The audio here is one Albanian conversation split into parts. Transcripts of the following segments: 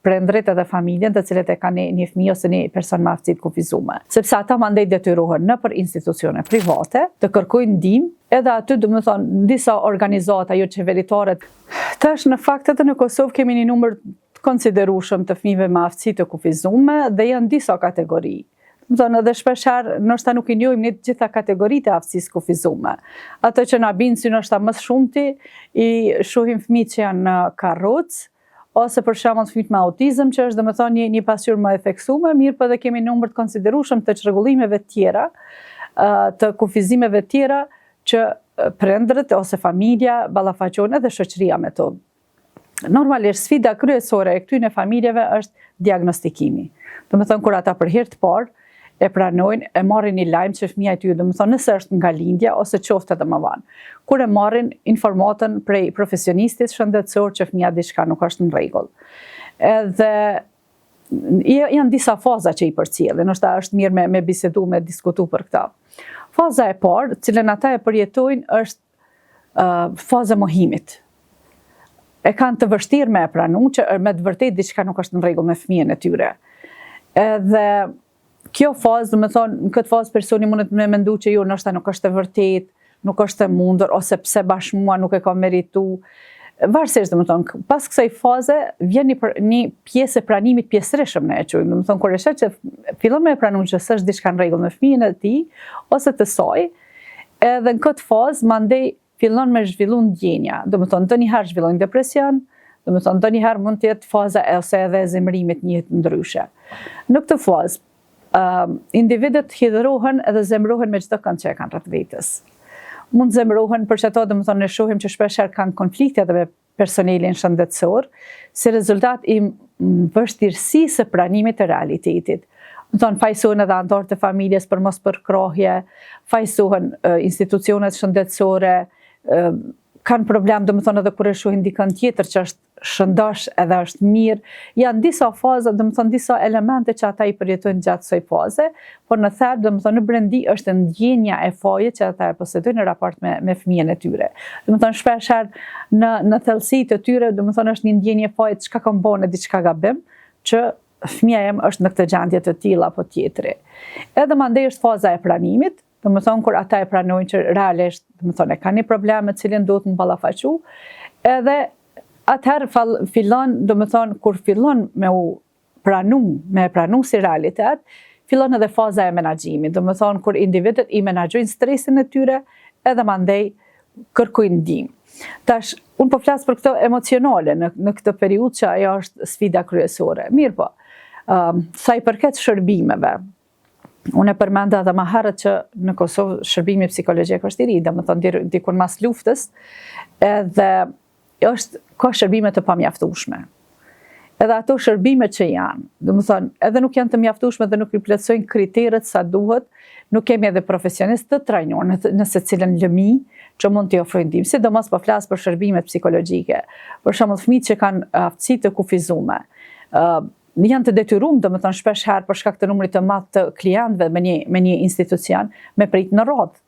prindrit edhe familjen të cilët e kanë një fëmijë ose një person me aftësi të kufizuar. Sepse ata mandej detyrohen nëpër institucione private të kërkojnë ndihmë, edhe aty domethënë disa organizata jo qeveritare. Tash në fakt edhe në Kosovë kemi një numër të konsiderueshëm të fëmijëve me aftësi të kufizuar dhe janë disa kategori. Domethënë edhe shpeshherë ndoshta nuk i njohim ne të gjitha kategoritë e aftësisë kufizuar. Ato që na bin sy ndoshta më shumti i shohim fëmijë që janë në karrocë, ose për shembull fëmijët me autizëm që është domethënë një pasqyrë më e theksuar, mirë po edhe kemi numër të konsiderueshëm të çrregullimeve të tjera, të kufizimeve të tjera që prindërit ose familja ballafaqohen edhe shoqëria me to. Normalisht sfida kryesore e këtyre familjeve është diagnostikimi. Domethënë kur ata për herë të parë e pranojnë, e marrin një lajm që fëmia e tyre, domethënë nëse është nga lindja ose qoftë edhe më vonë. Kur e marrin informatën prej profesionistit shëndetësor që fëmia diçka nuk është në rregull. Edhe janë disa faza që i përcjellin, ndoshta është mirë me bisedu, me diskutu për këtë. Faza e parë, cilën ata e përjetojnë, është faza e mohimit. E kanë të vështirë me e pranu që me të vërtet diçka nuk është në rregull me fëmijën e tyre. Edhe kjo fazë, domethënë, në këtë fazë personi mundet me mendu që jo, ndoshta nuk është e vërtet, nuk është e mundur, ose pse bashkë mua nuk e ka meritu. Varësisht, domethënë, pas kësaj faze vjen një pjesë e pranimit pjesërisëm ne e quajmë. Domethënë, kur e shet që fillon me e pranu që s'është diçka në rregull me fëmijën e tij ose të saj, edhe në këtë fazë mandej fillon me zhvillu ndjenja. Domethënë, ndonjëherë zhvillojnë depresion, domethënë ndonjëherë mund të jetë faza ose edhe e zemërimit një jetë ndryshe. Në këtë fazë individet hidhrohen edhe zemërohen me çdo kënd që e kanë rreth vetes. Mund zemërohen për çato, domethënë ne shohim që shpeshherë kanë konflikte edhe me personelin shëndetësor, si rezultat i vështirësisë së pranimit të realitetit. Domethënë fajsohen edhe anëtarët e familjes për mos përkrahje, fajsohen institucionet shëndetësore, kanë problem, domethënë edhe kur e shohin dikën tjetër që është shëndosh edhe është mirë. Janë disa faza, domethënë disa elemente që ata i përjetojnë gjatë kësaj faze, por në thelb, domethënë në brendi është ndjenja e fajit që ata e posedojnë në raport me fëmijën e tyre. Domethënë shpeshherë në thellësi të tyre, domethënë është një ndjenje fajit çka kam bënë diçka gabim, që fëmia jem është në këtë gjendje të tillë apo tjetri. Edhe mandej është faza e pranimit, domethënë kur ata e pranojnë që realisht, domethënë e kanë një problem me cilin duhet të ballafaqu, edhe atëherë fillon, domethënë kur fillon me pranu si realitet, fillon edhe faza e menaxhimit, domethënë kur individet i menaxhojnë stresin e tyre, edhe mandej kërkojnë ndihmë. Tash, unë po flas për këto emocionale në këtë periudhë që ajo është sfida kryesore. Mirë po, sa i përket shërbimeve, unë e përmenda edhe më herët që në Kosovë shërbimi psikologjik është i ri, domethënë dikun mas luftës, edhe ka shërbime të pamjaftueshme. Edhe ato shërbime që janë, domethënë, edhe nuk janë të mjaftueshme dhe nuk i plotësojnë kriteret sa duhet, nuk kemi edhe profesionistë të trajnuar në secilën lëmi që mund t'i ofrojnë ndihmë, sidomos po flas për shërbimet psikologjike. Për shembull, fëmijët që kanë aftësi të kufizuar, janë të detyruar, domethënë shpeshherë për shkak të numrit të madh të klientëve me një institucion, me prit në radhë.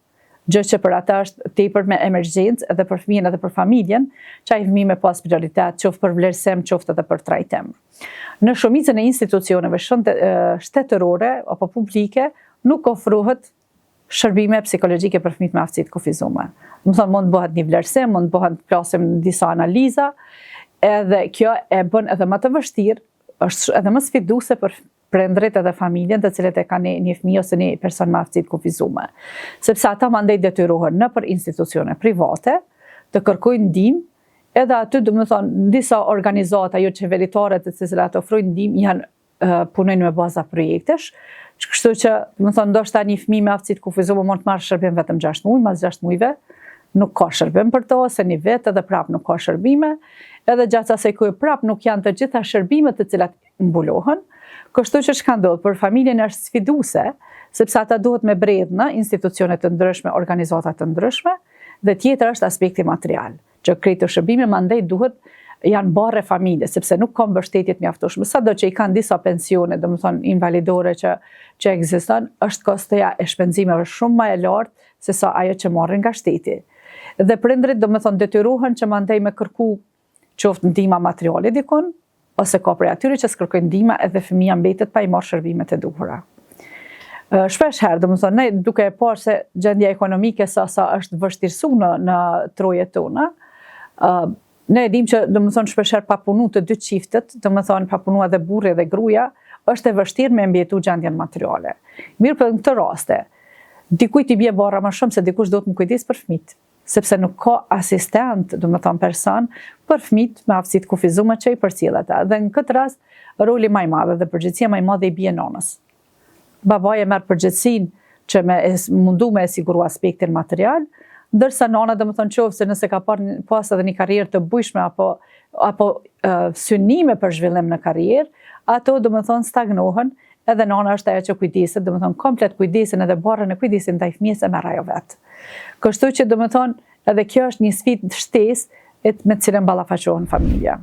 Gjë që për ata është tepër me emergjencë edhe për fëmijën edhe për familjen, që ai fëmijë me pas prioritet, qoftë për vlerësim, qoftë edhe për trajtim. Në shumicën e institucioneve shtetërore apo publike nuk ofrohet shërbime psikologjike për fëmijët me aftësi të kufizuar. Domethënë mund bëhet një vlerësim, mund bëhet plasim disa analiza, edhe kjo e bën edhe më të vështirë, është edhe më sfiduese për prindrit edhe familjen të cilët e kanë një fëmijë ose një person me aftësi të kufizuar. Sepse ata mandej detyrohen nëpër institucione private të kërkojnë ndihmë, edhe aty domethënë disa organizata jo qeveritare të cilat ofrojnë ndihmë janë punojnë me baza projektesh, kështu që domethënë ndoshta një fëmijë me aftësi të kufizuar mund të marrë shërbim vetëm 6 muaj, mas 6 muajve nuk ka shërbim për to, ose një vit edhe prap nuk ka shërbime, edhe gjatë asaj kohe prap nuk janë të gjitha shërbimet të cilat mbulohen. Kështu që çka ndodh për familjen është sfiduese, sepse ata duhet me bredh në institucione të ndryshme, organizata të ndryshme, dhe tjetër është aspekti material, që këto shërbime mandej duhet janë barre familje, sepse nuk ka mbështetje të mjaftueshme. Sado që i kanë disa pensione, domethënë invalidore që ekziston, është kostoja e shpenzimeve shumë më e lartë se sa ajo që marrin nga shteti. Dhe prindrit domethënë detyrohen që mandej me kërku qoftë ndihma materiale dikun, ose ka prej atyre që s'kërkojnë ndihmë edhe fëmia mbetet pa i marrë shërbimet e duhura. Shpesh herë, domethënë, ne duke e parë se gjendja ekonomike sa është vështirësuar në trojet tona, ne e dimë që domethënë shpesh herë pa punu të dy çiftet, domethënë pa punu edhe burri dhe gruaja, është e vështirë me mbjetu gjendjen materiale. Mirë, për në këtë raste, dikujt i bie barra më shumë se dikush do të më kujdes për fëmijët, sepse nuk ka asistent, domethënë person për fëmijët me aftësi të kufizuar që i përcjellet. Dhe në këtë rast, roli më i madh dhe përgjegjësia më e madhe i bie nënës. Babaja merr përgjegjësinë që mundu me siguru aspektin material, ndërsa nëna domethënë qoftë nëse ka pas edhe një karrierë të bujshme apo synime për zhvillim në karrierë, ato domethënë stagnohen, edhe nëna është ajo që kujdeset, domethënë komplet kujdesin edhe barrën e kujdesin ndaj fëmijës e merr ajo vet. Kështu që domethënë edhe kjo është një sfidë shtesë me të cilën ballafaqohen familja.